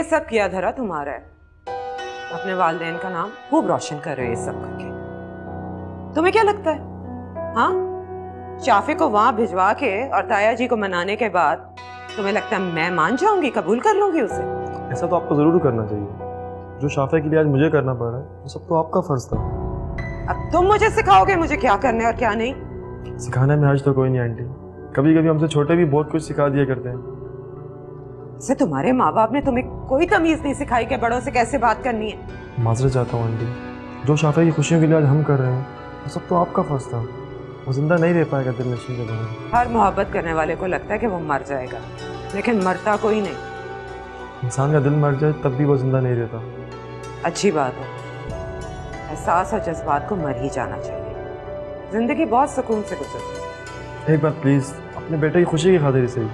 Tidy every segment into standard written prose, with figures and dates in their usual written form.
सब किया धरा तुम्हारा है। अपने वालिदैन का नाम खूब रोशन कर रहे हो ये सब करके। तुम्हें क्या लगता है, हाँ? शाफे को वहां भिजवा के और ताया जी को मनाने के बाद तुम्हें लगता है मैं मान जाऊंगी, कबूल कर लूंगी उसे? ऐसा तो आपको जरूर करना चाहिए। जो शाफे के लिए आज मुझे करना पड़ रहा है वो सब तो आपका फर्ज था। अब तुम मुझे सिखाओगे मुझे क्या करना है और क्या नहीं? सिखाने में आज तो कोई नहीं आंटी। कभी कभी हमसे छोटे भी बहुत कुछ सिखा दिया करते हैं। से तुम्हारे माँ बाप ने तुम्हें कोई तमीज नहीं सिखाई कि बड़ों से कैसे बात करनी है? माजरत चाहता हूँ आंटी। जो शाफे की खुशियों के लिए आज हम कर रहे हैं वो सब तो आपका फर्ज था। वो जिंदा नहीं रह पाएगा दिल नशीन के बगैर। हर मोहब्बत करने वाले को लगता है कि वो मर जाएगा, लेकिन मरता कोई नहीं। इंसान का दिल मर जाए तब भी वो जिंदा नहीं रहता। अच्छी बात है। एहसास और जज्बात को मर ही जाना चाहिए। जिंदगी बहुत सुकून से गुजरती है। एक बार प्लीज अपने बेटे की खुशी की खातिर सही।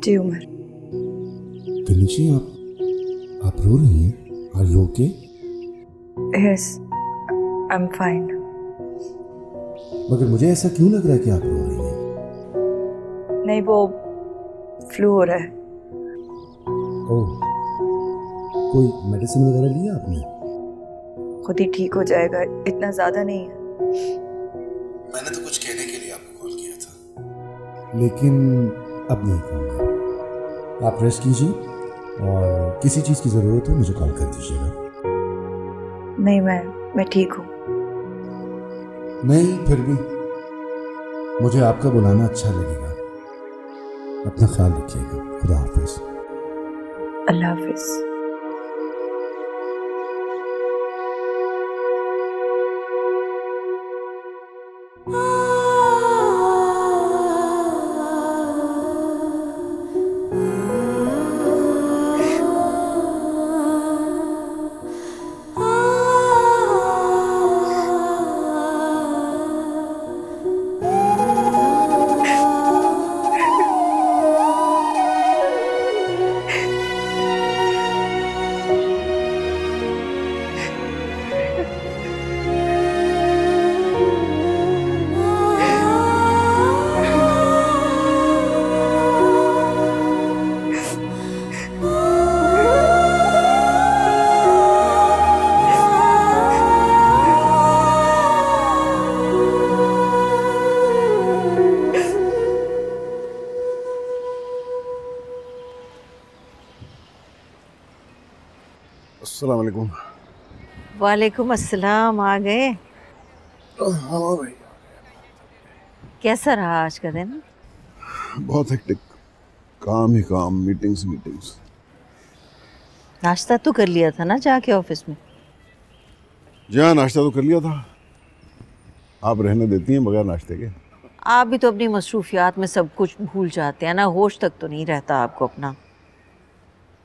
जी उमर। तनुजी आप रो रही हैं? Are you okay? Yes, I am fine. मगर मुझे ऐसा क्यों लग रहा है कि आप रो रही हैं? नहीं, वो फ्लू हो रहा है। ओह, कोई मेडिसिन वगैरह लिया आपने? खुद ही ठीक हो जाएगा, इतना ज्यादा नहीं है। मैंने तो कुछ कहने के लिए आपको कॉल किया था, लेकिन अब नहीं कहूँगा। आप रेस्ट कीजिए और किसी चीज़ की ज़रूरत हो मुझे कॉल कर दीजिएगा। नहीं, मैं ठीक हूँ। नहीं, फिर भी मुझे आपका बुलाना अच्छा लगेगा। अपना ख्याल रखिएगा। खुदा हाफिज। अल्लाह हाफिज। अस्सलाम वालेकुम। वालेकुम अस्सलाम। आ गए? हाँ भाई, कैसा रहा आज का दिन? बहुत हेक्टिक, काम ही काम, मीटिंग्स मीटिंग्स। नाश्ता तो कर लिया था ना जाके ऑफिस में? जी हाँ, नाश्ता तो कर लिया था। आप रहने देती हैं बगैर नाश्ते के? आप भी तो अपनी मसरूफियात में सब कुछ भूल जाते हैं ना, होश तक तो नहीं रहता आपको अपना।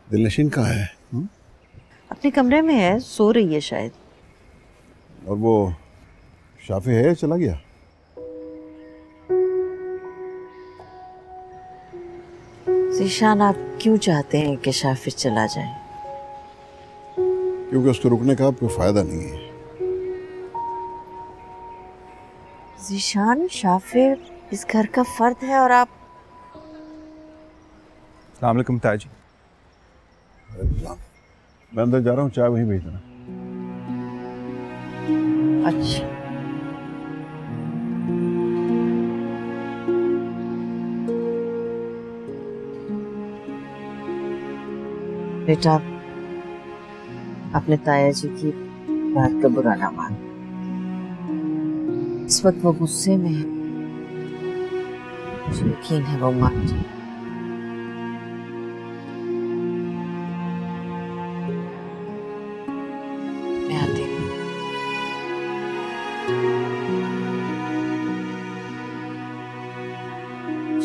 दिलनशीन कहाँ है? अपने कमरे में है, सो रही है शायद। और वो शाफे है या चला गया? ज़ीशान, आप क्यों चाहते हैं कि शाफिर चला जाए? क्योंकि उसको रुकने का अब कोई फायदा नहीं है। ज़ीशान, शाफिर इस घर का फर्द है और आप। अस्सलाम वालेकुम ताया जी। मैं अंदर जा रहा हूँ, चाय वहीं भेज देना। अच्छा। बेटा, अपने ताया जी की बात का बुरा ना मान। इस वक्त वो गुस्से में है, मुझे यकीन है वो मान जाए। मैं आती हूँ।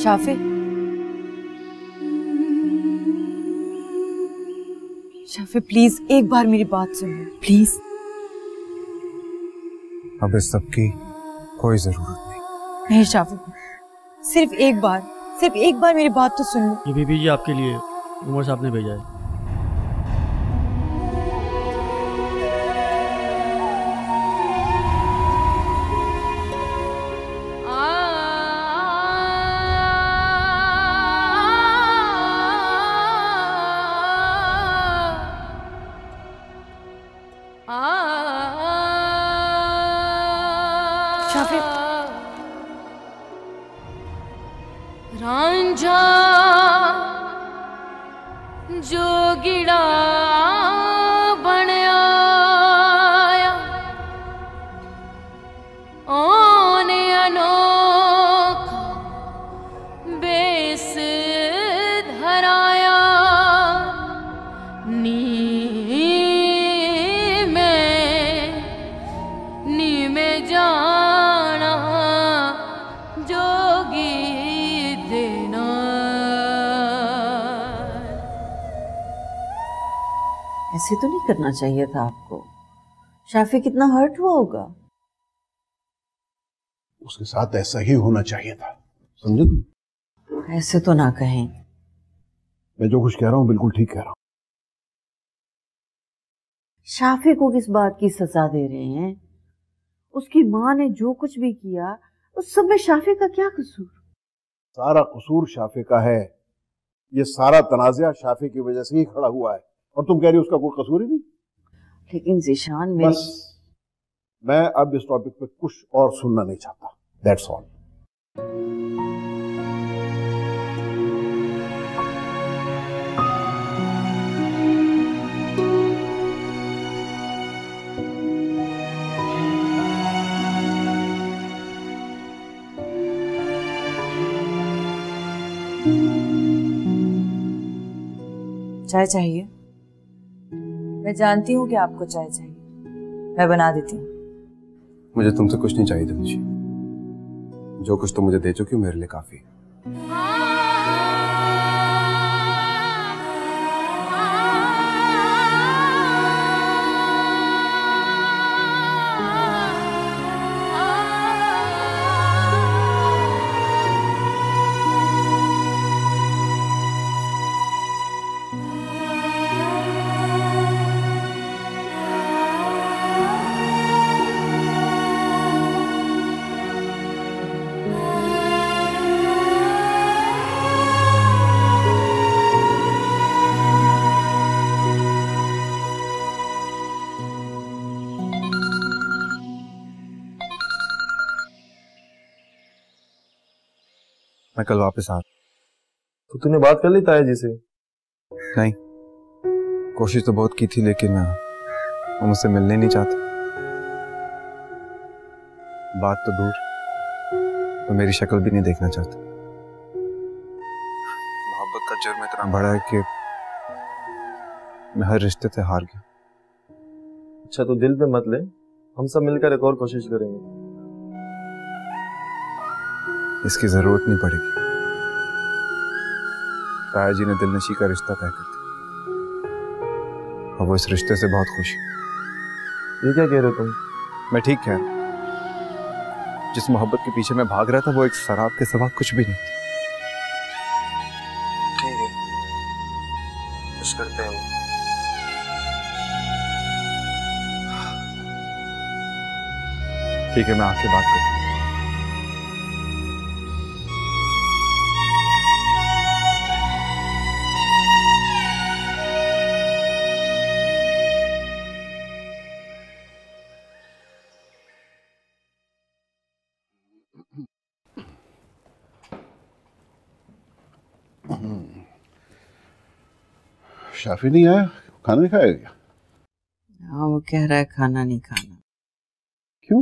शाफे, शाफी प्लीज एक बार मेरी बात सुनो प्लीज। अब इस सब की कोई जरूरत नहीं। नहीं शाफी, सिर्फ एक बार मेरी बात तो सुन लो। ये बीबी जी आपके लिए उमर साहब ने भेजा है। शाफी रांझा जोगिड़ा बन आया ओने अनोखा बेस धराया नी में जाना जोगी देना। ऐसे तो नहीं करना चाहिए था आपको। शाफी कितना हर्ट हुआ होगा। उसके साथ ऐसा ही होना चाहिए था, समझे तुम? ऐसे तो ना कहें। मैं जो कुछ कह रहा हूं बिल्कुल ठीक कह रहा हूं। शाफी को किस बात की सजा दे रहे हैं? उसकी माँ ने जो कुछ भी किया उस सब में शाफी का क्या कसूर? सारा कसूर शाफी का है। ये सारा तनाज़ा शाफी की वजह से ही खड़ा हुआ है और तुम कह रही हो उसका कोई कसूर ही नहीं। लेकिन ज़ीशान मेरी... बस मैं अब इस टॉपिक पे कुछ और सुनना नहीं चाहता। That's all. चाय चाहिए? मैं जानती हूँ कि आपको चाय चाहिए, मैं बना देती हूँ। मुझे तुमसे कुछ नहीं चाहिए धनुषी। जो कुछ तुम मुझे दे चुकी हो मेरे लिए काफी है। मैं कल वापस आ। तो तूने बात कर ली ताया जी से? नहीं, कोशिश तो बहुत की थी लेकिन वो मुझसे मिलने नहीं चाहते। बात तो दूर, वो मेरी शक्ल भी नहीं देखना चाहते। मोहब्बत का जुर्म इतना बड़ा है कि मैं हर रिश्ते से हार गया। अच्छा तो दिल पे मत ले, हम सब मिलकर एक और कोशिश करेंगे। इसकी जरूरत नहीं पड़ेगी। ताया जी ने दिलनशी का रिश्ता तय कर दिया और वो इस रिश्ते से बहुत खुश है। ये क्या कह रहे हो तुम? मैं ठीक कह रहा हूं। जिस मोहब्बत के पीछे मैं भाग रहा था वो एक शराब के सिवा कुछ भी नहीं थी। ठीक है, कुछ करते हैं। ठीक है, मैं आके बात करूँ। शाफी नहीं आया? खाना नहीं खाएगा क्या? हाँ वो कह रहा है खाना नहीं खाना। क्यों?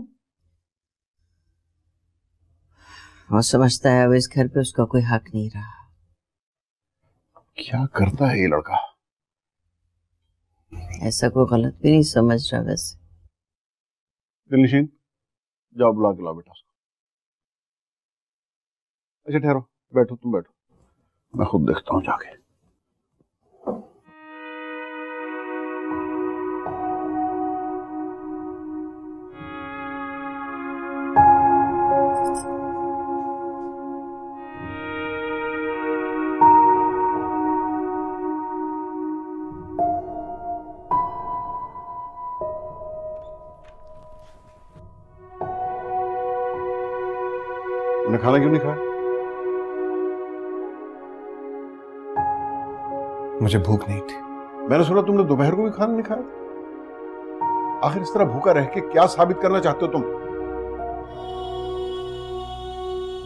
वो समझता है अब इस घर पे उसका कोई हक नहीं रहा। क्या करता है ये लड़का? ऐसा कोई गलत भी नहीं समझ रहा वैसे। दिलनशीन, जाओ बुला के लाओ बेटा उसको। अच्छा ठहरो, बैठो, तुम बैठो, मैं खुद देखता हूँ जाके। तुमने खाना क्यों नहीं खाया? मुझे भूख नहीं थी। मैंने सुना तुमने दोपहर को भी खाना नहीं खाया था। आखिर इस तरह भूखा रह के क्या साबित करना चाहते हो तुम?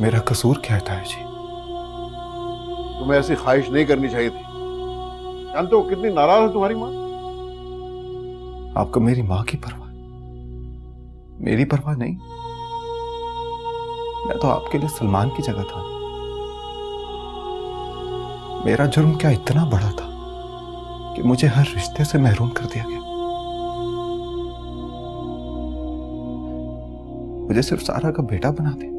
मेरा कसूर क्या है ताया जी? तुम्हें ऐसी ख्वाहिश नहीं करनी चाहिए थी। जानते हो कितनी नाराज है तुम्हारी माँ? आपको मेरी माँ की परवाह, मेरी परवाह नहीं? मैं तो आपके लिए सलमान की जगह था। मेरा जुर्म क्या इतना बड़ा था कि मुझे हर रिश्ते से महरूम कर दिया गया? मुझे सिर्फ सारा का बेटा बना दे।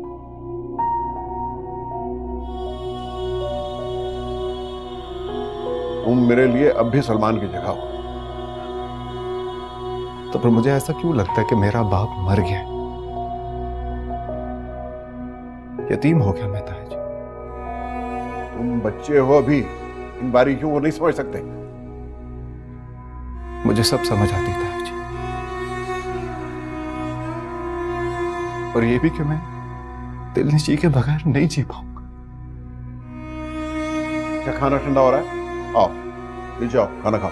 तुम मेरे लिए अब भी सलमान की जगह हो। तो फिर मुझे ऐसा क्यों लगता है कि मेरा बाप मर गया, यतीम हो गया मैं ताया जी? तुम बच्चे हो अभी, इन बारीकियों को नहीं समझ सकते। मुझे सब समझ आती ताया जी, और ये भी कि मैं दिल निशी के बगैर नहीं जी पाऊंगा। क्या खाना ठंडा हो रहा है? आओ नीचे आओ, खाना खाओ।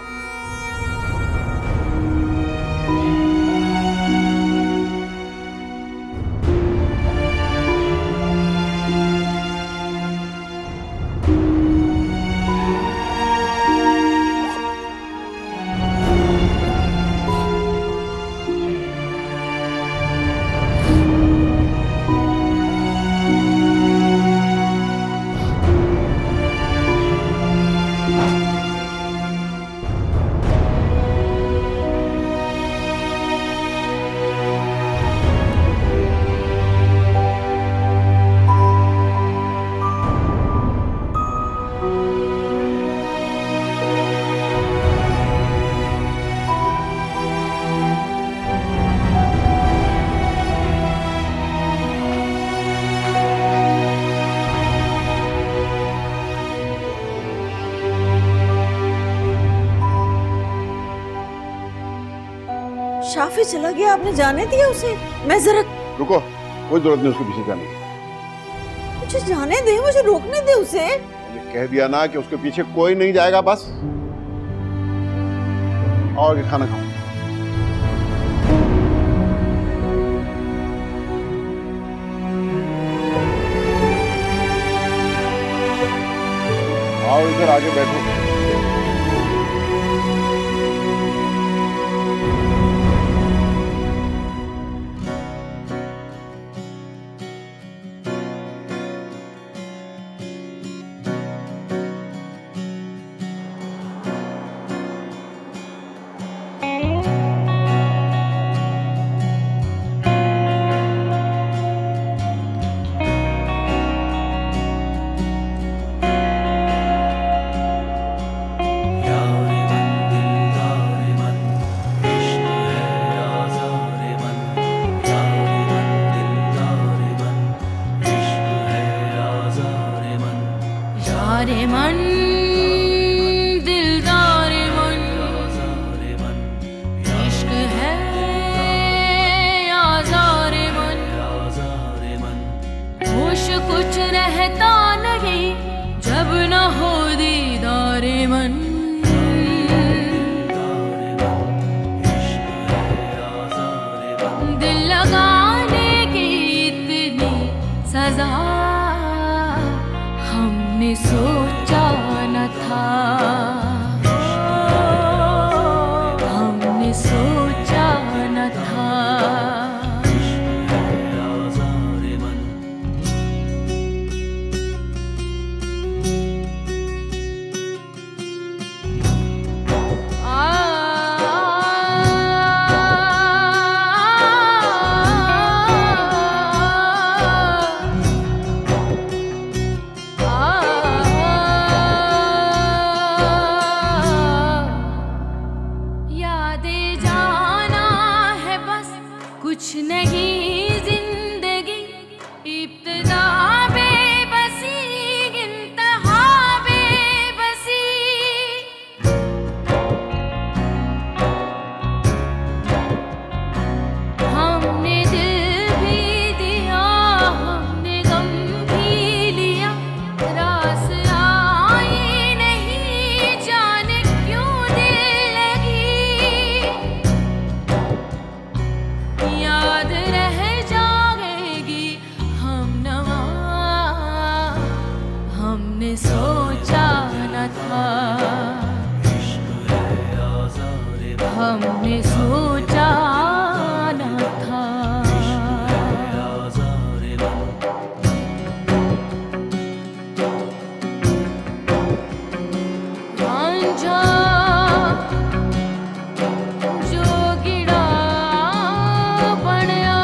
शाफी चला गया, आपने जाने दिया उसे? मैं जरा रुको, कोई जरूरत नहीं उसके पीछे जाने की। मुझे जाने दे, मुझे रोकने दे उसे। मैंने कह दिया ना कि उसके पीछे कोई नहीं जाएगा, बस। और ये खाना खाओ। आओ इधर आगे बैठो। रे मन दिलदार मन, इश्क है आज़ार मन, होश कुछ रहता नहीं जब न हो दीदार मन। दिल लगाने की इतनी सजा हमने सोचा न था, हमने सोचा न था। कुछ नहीं जिंदगी इब्तिदा बेबसी, इंतहा बेबसी। हमने दिल भी दिया, हमने गम हमने सोचा न था। रांझा जो गिड़ा बन आया,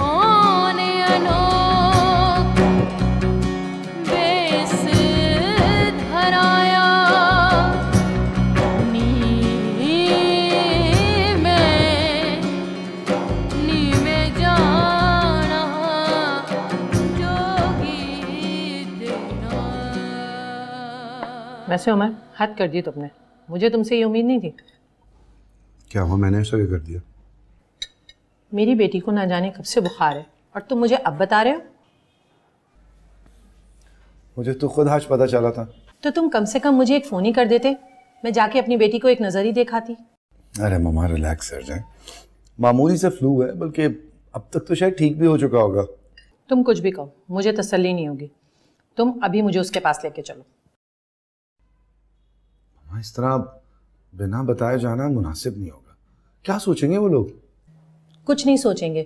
ओने अनोख बेस धराया, नी में जाना जोगी देना। वैसे उमर, हद कर दी तुमने, मुझे तुमसे ये उम्मीद नहीं थी। क्या हुआ, मैंने ऐसा क्या कर दिया? मेरी बेटी को ना जाने कब से बुखार है और तुम मुझे अब बता रहे हो। मुझे तो खुद आज पता चला था। तो तुम कम से कम मुझे एक फ़ोन ही कर देते, मैं जाके अपनी बेटी को एक नज़र ही दिखाती। अरे मम्मा रिलैक्स कर जाए, मामूली से फ्लू है, बल्कि अब तक तो शायद ठीक भी हो चुका होगा। तुम कुछ भी कहो, मुझे तसल्ली नहीं होगी। तुम अभी मुझे उसके पास लेके चलो। मम्मा इस तरह बिना बताए जाना मुनासिब नहीं होगा। क्या सोचेंगे वो लोग? कुछ नहीं सोचेंगे।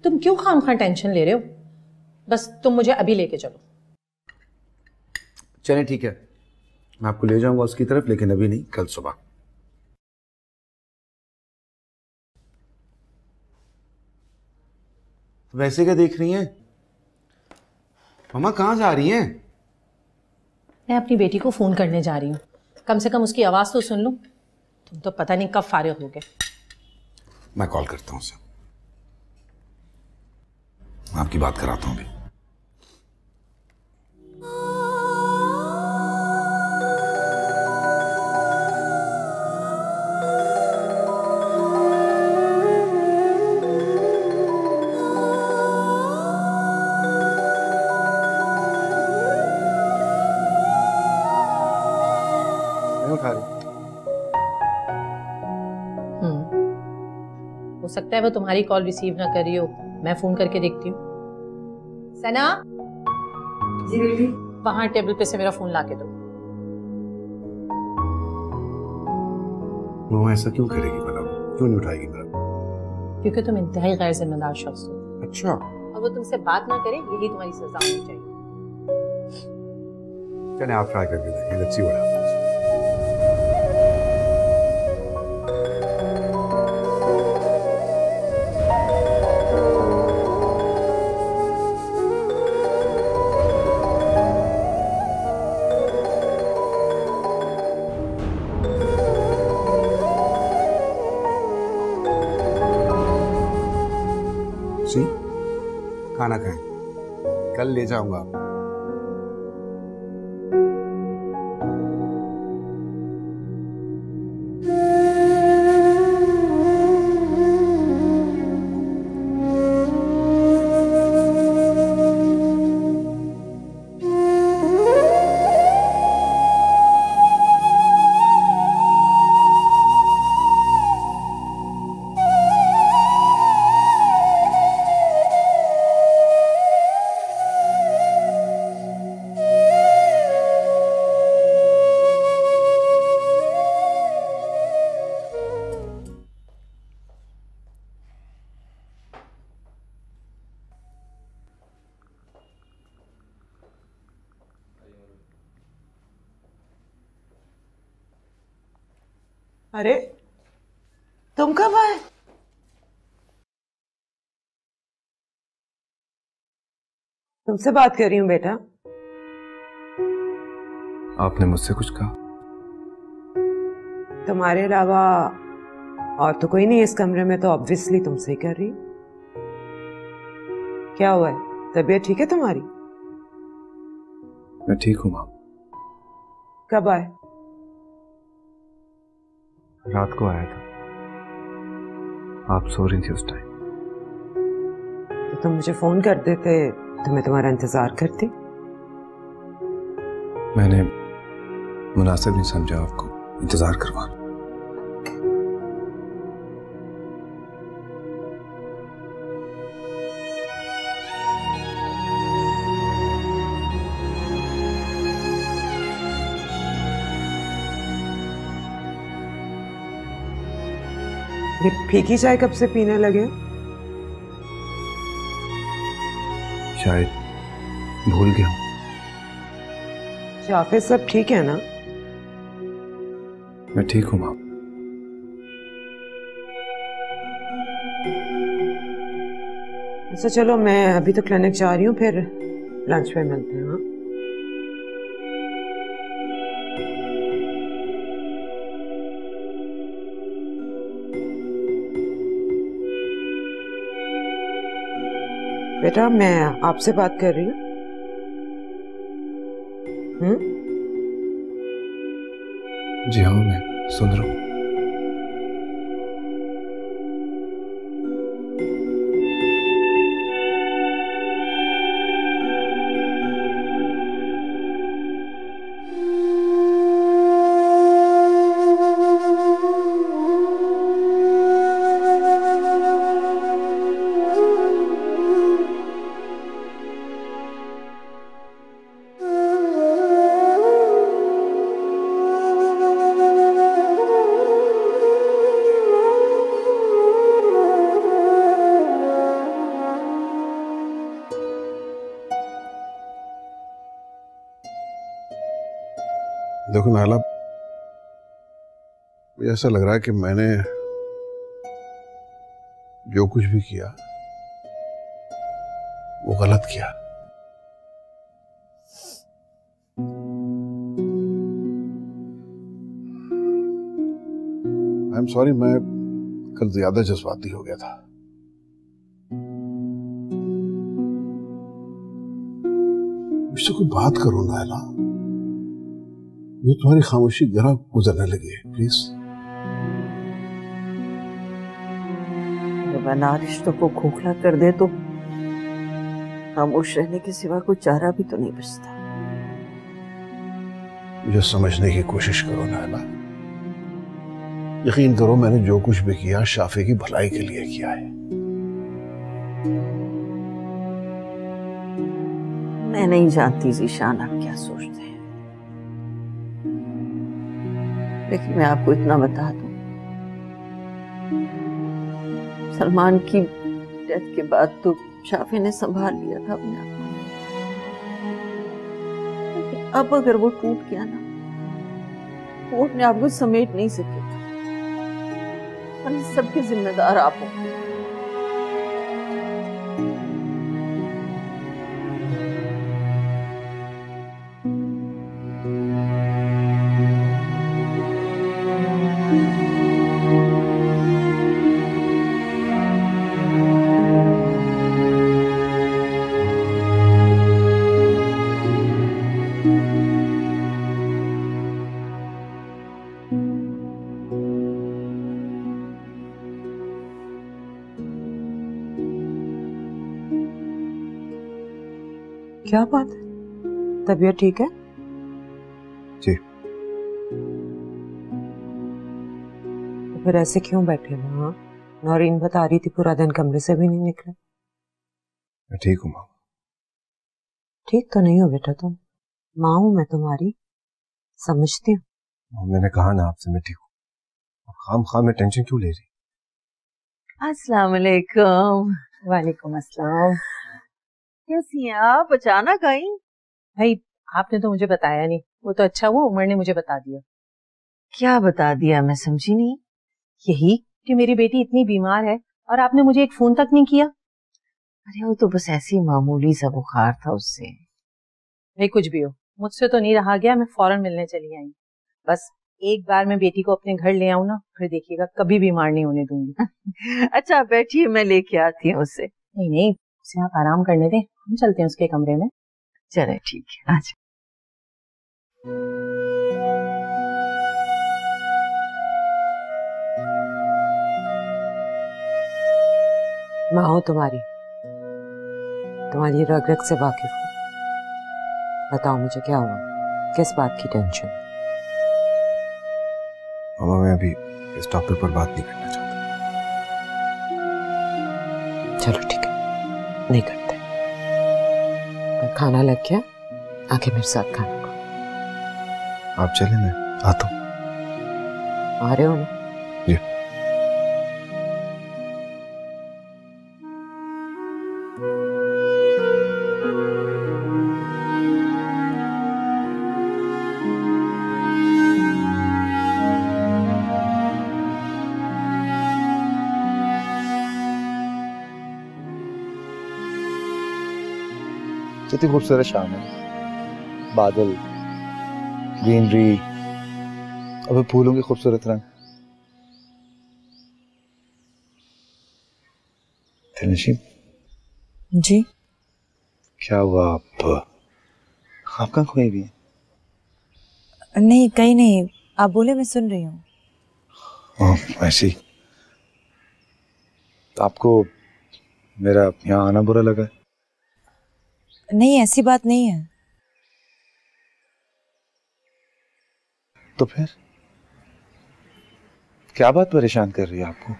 तुम क्यों खामखा टेंशन ले रहे हो? बस तुम मुझे अभी लेके चलो। चलें ठीक है, मैं आपको ले जाऊंगा उसकी तरफ, लेकिन अभी नहीं, कल सुबह। वैसे क्या देख रही हैं? मम्मा कहाँ जा रही हैं? मैं अपनी बेटी को फ़ोन करने जा रही हूँ, कम से कम उसकी आवाज़ तो सुन लूँ। तुम तो पता नहीं कब फारिग होगे। मैं कॉल करता हूँ उसे, मैं आपकी बात कराता हूँ अभी। नहीं उठा रही। हो सकता है वो तुम्हारी कॉल रिसीव ना कर रही हो, मैं फोन करके देखती हूँ। सना, जी बेटी, वहां टेबल पे से मेरा फोन लाके दो। वो ऐसा क्यों करेगी भला? क्यों नहीं उठाएगी मेरा? क्योंकि तुम इंतहाई गैर जिम्मेदार शख्स हो। अच्छा, और वो तुमसे बात ना करे, यही तुम्हारी सजा होनी चाहिए। चलें आप ट्राई करके देखें, लेट्स सी व्हाट हैपेंस। सी, खाना खाएं, कल ले जाऊंगा आपको। अरे तुम कब आए? तुमसे बात कर रही हूँ बेटा। आपने मुझसे कुछ कहा? तुम्हारे अलावा और तो कोई नहीं इस कमरे में, तो ऑब्वियसली तुमसे ही कर रही हूँ। क्या हुआ है, तबीयत ठीक है तुम्हारी? मैं ठीक हूँ माँ। कब आए? रात को आया था, आप सो रही थी उस टाइम। तो तुम मुझे फोन कर देते तो मैं तुम्हारा इंतजार करती। मैंने मुनासिब नहीं समझा आपको इंतजार करवाना। ये फीकी चाय कब से पीने लगे हो? शायद भूल गया हूँ। शाफिर सब ठीक है ना? मैं ठीक हूँ माँ। अच्छा चलो, मैं अभी तो क्लिनिक जा रही हूँ, फिर लंच पे मिलते हैं। हाँ, बेटा मैं आपसे बात कर रही हूँ। जी हाँ, मैं सुन रहा हूँ। देखो नाला, मुझे ऐसा लग रहा है कि मैंने जो कुछ भी किया वो गलत किया। आई एम सॉरी, मैं कल ज्यादा जज्बाती हो गया था। मुझसे कोई बात करो नाला, ये तुम्हारी खामोशी जरा गुजरने लगी है, प्लीज। बना रिश्तों को खोखला कर दे तो खामोश रहने के सिवा कोई चारा भी तो नहीं बचता। मुझे समझने की कोशिश करो नाला। यकीन करो, मैंने जो कुछ भी किया शाफी की भलाई के लिए किया है। मैं नहीं जानती जीशान आप क्या सोचते हैं, लेकिन मैं आपको इतना बता दूं, सलमान की डेथ के बाद तो शाफी ने संभाल लिया था अपने आप को, लेकिन अब अगर वो टूट गया ना, वो अपने आप को समेट नहीं सकेगा और इस सबके जिम्मेदार आप होंगे। क्या बात है, तबीयत ठीक है? जी। तो फिर ऐसे क्यों बैठे हो? हाँ, नौरीन बता रही थी पूरा दिन कमरे से भी नहीं निकले। मैं ठीक हूँ माँ। ठीक तो नहीं हो बेटा तुम, माँ हूं मैं तुम्हारी, समझती हूँ। मैंने कहा ना आपसे मैं ठीक हूँ, खाम खाम में टेंशन क्यों ले रही? अस्सलाम वालेकुम। वालेकुम अस्सलाम। कैसी हैं आप? अचानक आई? भाई आपने तो मुझे बताया नहीं, वो तो अच्छा हुआ उमर ने मुझे बता दिया। क्या बता दिया? मैं समझी नहीं। यही कि मेरी बेटी इतनी बीमार है और आपने मुझे एक फोन तक नहीं किया। अरे वो तो बस ऐसी मामूली सा बुखार था उससे। भाई कुछ भी हो, मुझसे तो नहीं रहा गया, मैं फौरन मिलने चली आई। बस एक बार मैं बेटी को अपने घर ले आऊं ना, फिर देखिएगा कभी बीमार नहीं होने दूंगी। अच्छा बैठिए, मैं लेके आती हूँ उसे। नहीं नहीं, उसे आप आराम करने दें, हम चलते हैं उसके कमरे में। चले ठीक है, आज माँ हूं तुम्हारी, तुम्हारी रग रग से वाकिफ हूँ। बताओ मुझे क्या हुआ, किस बात की टेंशन? मामा मैं अभी इस टॉपिक पर बात नहीं करना चाहता। चलो ठीक है, नहीं करते। पर खाना लग गया, आके मेरे साथ खाना खाओ। आप चले, मैं आता हूँ। आ रहे हो ना? जी। कितनी खूबसूरत शाम है, बादल, ग्रीनरी और फूलों के खूबसूरत रंग। दिलनशीन जी क्या हुआ, आप कहाँ खोई भी हैं? नहीं, कहीं नहीं, आप बोले, मैं सुन रही हूँ। ऐसी तो आपको मेरा यहाँ आना बुरा लगा? नहीं, ऐसी बात नहीं है। तो फिर क्या बात परेशान कर रही है आपको?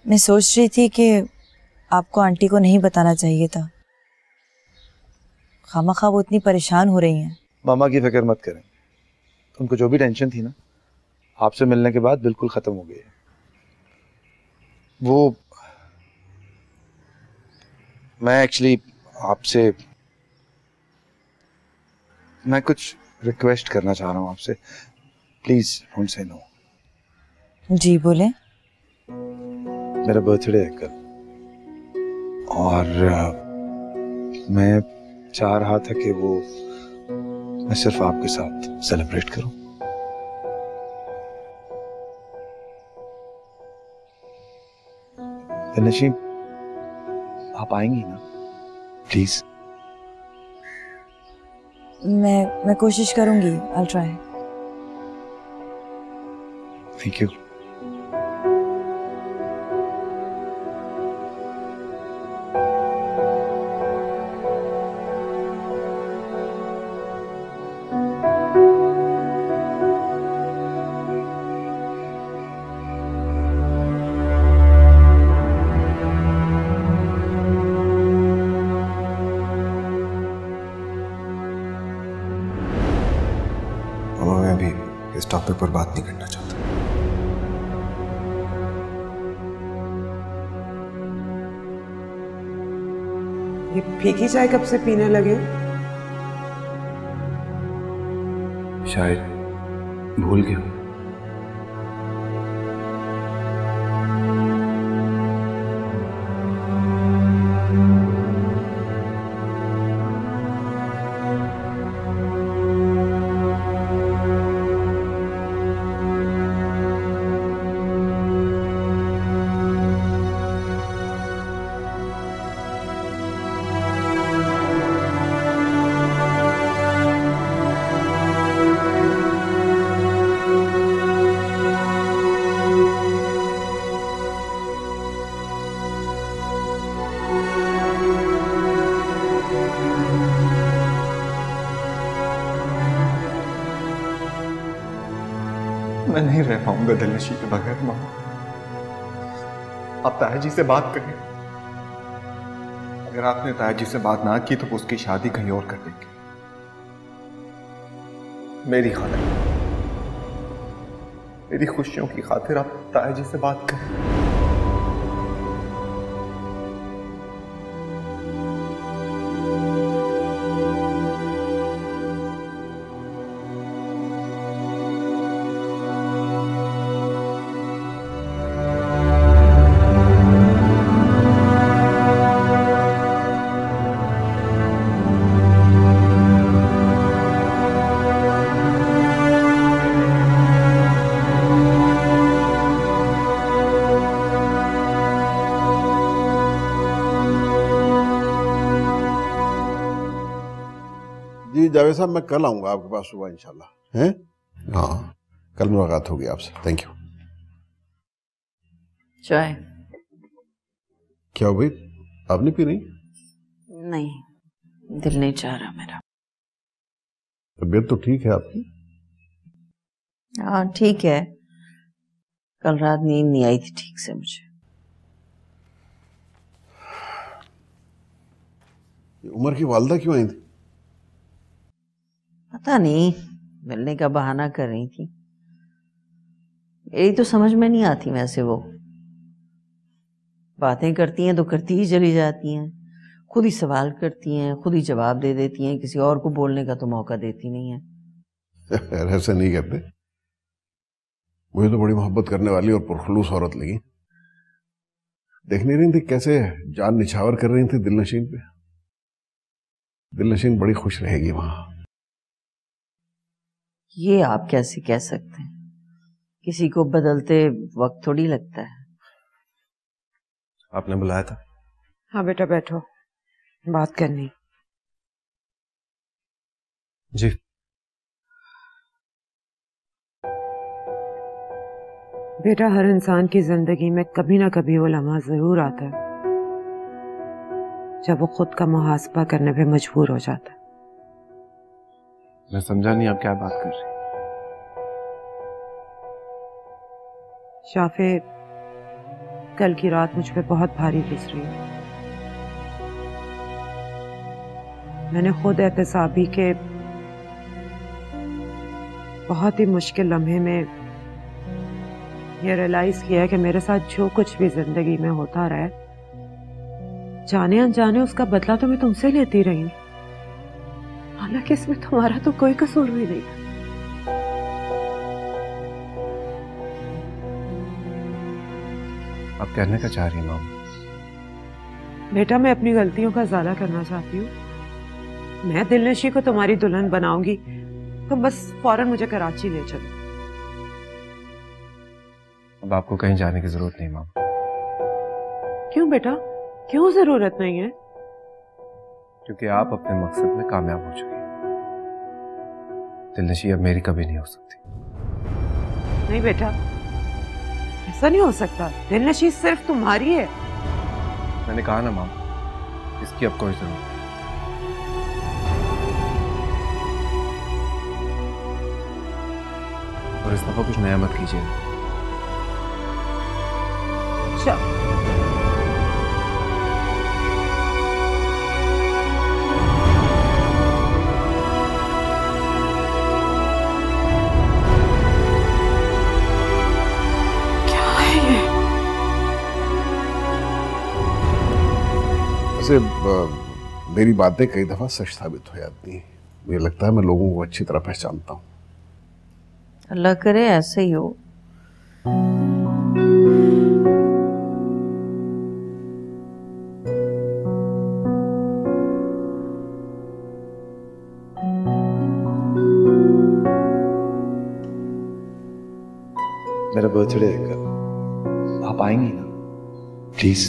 मैं सोच रही थी कि आपको आंटी को नहीं बताना चाहिए था। खामखा वो इतनी परेशान हो रही हैं। मामा की फिक्र मत करें, उनको जो भी टेंशन थी ना, आपसे मिलने के बाद बिल्कुल खत्म हो गई है। वो मैं एक्चुअली आपसे मैं कुछ रिक्वेस्ट करना चाह रहा हूँ आपसे, प्लीज डोंट से नो। जी बोले। मेरा बर्थडे है कल और मैं चाह रहा था कि वो मैं सिर्फ आपके साथ सेलिब्रेट करूं। दिलनशीन आप आएंगी ना प्लीज? मैं कोशिश करूंगी, I'll try। Thank you. मैं भी इस टॉपिक पर बात नहीं करना चाहता। ये फीकी चाय कब से पीने लगे? शायद भूल गया। मैं नहीं रह पाऊंगा दिलनशीन के बगैर। माँ, आप ताया जी से बात करें। अगर आपने ताया जी से बात ना की तो उसकी शादी कहीं और कर देंगे। मेरी खातिर, मेरी खुशियों की खातिर आप ताया जी से बात करें। जी जावेद साहब, मैं कल आऊंगा आपके पास सुबह इंशाल्लाह। हैं? हाँ, कल मुलाकात होगी आपसे। Thank you. चाय? क्या हो भाई, आप नहीं पी रही? नहीं, दिल नहीं चाह रहा मेरा। तबीयत तो ठीक है आपकी? हाँ ठीक है, कल रात नींद नहीं आई थी ठीक से मुझे। उमर की वालदा क्यों आई थी? पता नहीं, मिलने का बहाना कर रही थी। मेरी तो समझ में नहीं आती वैसे, वो बातें करती हैं तो करती ही चली जाती हैं, खुद ही सवाल करती हैं, खुद ही जवाब दे देती हैं, किसी और को बोलने का तो मौका देती नहीं है। ऐसा नहीं करते, मुझे तो बड़ी मोहब्बत करने वाली और पुरखलूस औरत लगी। देख नहीं रही थी कैसे जान निछावर कर रही थी दिलनशीन पे? दिलनशीन बड़ी खुश रहेगी वहां। ये आप कैसे कह सकते हैं? किसी को बदलते वक्त थोड़ी लगता है। आपने बुलाया था? हाँ बेटा बैठो, बात करनी। जी। बेटा हर इंसान की जिंदगी में कभी ना कभी वो लम्हा जरूर आता है जब वो खुद का मुहासबा करने पे मजबूर हो जाता है। मैं समझा नहीं आप क्या बात कर रही। शाफे, कल की रात मुझ पे बहुत भारी गुजरी है। मैंने खुद एहतसाबी के बहुत ही मुश्किल लम्हे में ये रियलाइज किया कि मेरे साथ जो कुछ भी जिंदगी में होता रहा है, जाने अनजाने उसका बदला तो मैं तुमसे लेती रही हूँ, हालांकि इसमें तुम्हारा तो कोई कसूर भी नहीं था। आप कहने का चाह रही माम? बेटा मैं अपनी गलतियों का इजाला करना चाहती हूँ। मैं दिलनशी को तुम्हारी दुल्हन बनाऊंगी, तुम बस फौरन मुझे कराची ले चलो। अब आपको कहीं जाने की जरूरत नहीं माम। क्यों बेटा, क्यों जरूरत नहीं है? क्योंकि आप अपने मकसद में कामयाब हो चुकी हैं। दिलनशी अब मेरी कभी नहीं हो सकती। नहीं बेटा, ऐसा नहीं हो सकता। दिलनशी सिर्फ तुम्हारी है। मैंने कहा ना माम, इसकी अब कोई जरूरत नहीं। और इस दफा कुछ नया मत कीजिए। वैसे मेरी बातें कई दफा सच साबित हो जाती हैं। मुझे लगता है मैं लोगों को अच्छी तरह पहचानता हूँ। अल्लाह करे ऐसे ही हो। मेरा बर्थडे है कल, आप आएंगी ना प्लीज?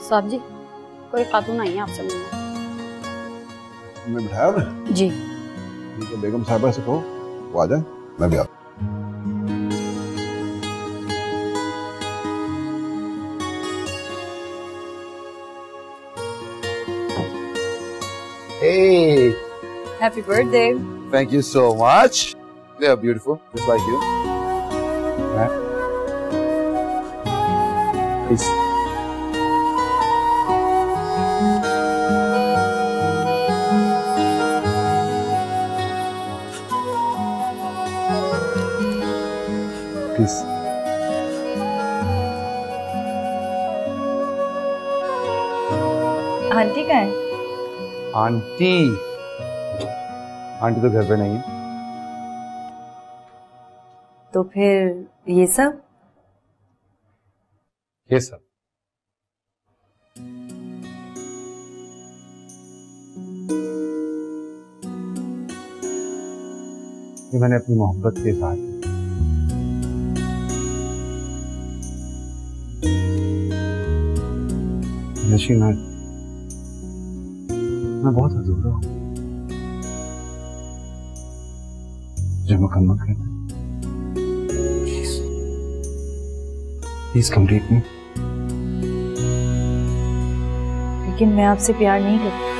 साहब जी, कोई खातून आई है आपसे मिलने। तुमने बिठाया ना? जी। ठीक है, बेगम साहबा से कहो वो आ जाए, मैं भी आता। Hey, Happy birthday. thank you so much. They are beautiful, just like you. Please. Please. Aunty कहाँ है? आंटी आंटी तो घर पे नहीं है। तो फिर ये सब ये मैंने अपनी मोहब्बत के साथ नशी मैं बहुत अधूरा हूँ। जो मुकम्मल करना प्लीज कंप्लीट मी। लेकिन मैं आपसे प्यार नहीं करती।